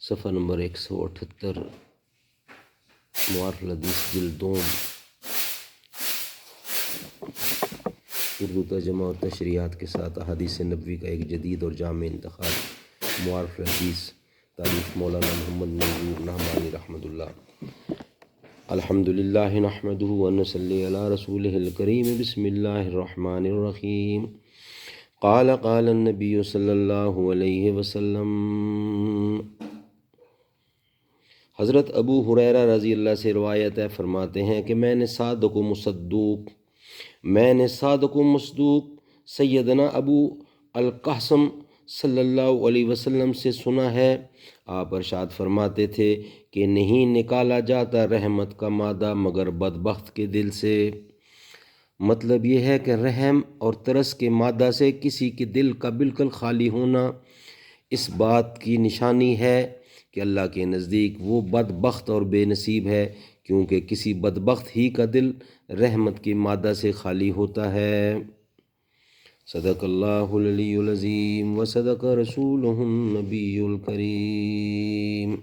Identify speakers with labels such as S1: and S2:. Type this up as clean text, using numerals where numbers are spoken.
S1: صفحہ نمبر 178، معارف الحدیث جلد دوم، اردو ترجمہ اور تشریحات کے ساتھ احادیث نبوی کا ایک جدید اور جامع انتخاب۔ معارف الحدیث، تالیف مولانا محمد منظور نعمانی رحمۃ اللہ۔ الحمدللہ نحمدہ ونصلی علی رسولہ الکریم، بسم اللہ الرحمن الرحیم۔ قال النبی صلی اللہ علیہ وسلم، حضرت ابو ہریرہ رضی اللہ سے روایت ہے، فرماتے ہیں کہ میں نے صادق و مصدوق سیدنا ابو القاسم صلی اللہ علیہ وسلم سے سنا ہے، آپ ارشاد فرماتے تھے کہ نہیں نکالا جاتا رحمت کا مادہ مگر بدبخت کے دل سے۔ مطلب یہ ہے کہ رحم اور ترس کے مادہ سے کسی کے دل کا بالکل خالی ہونا اس بات کی نشانی ہے کہ اللہ کے نزدیک وہ بدبخت اور بے نصیب ہے، کیونکہ کسی بدبخت ہی کا دل رحمت کے مادہ سے خالی ہوتا ہے۔ صدق اللہ العلی العظیم و صدق رسولہ النبی الکریم۔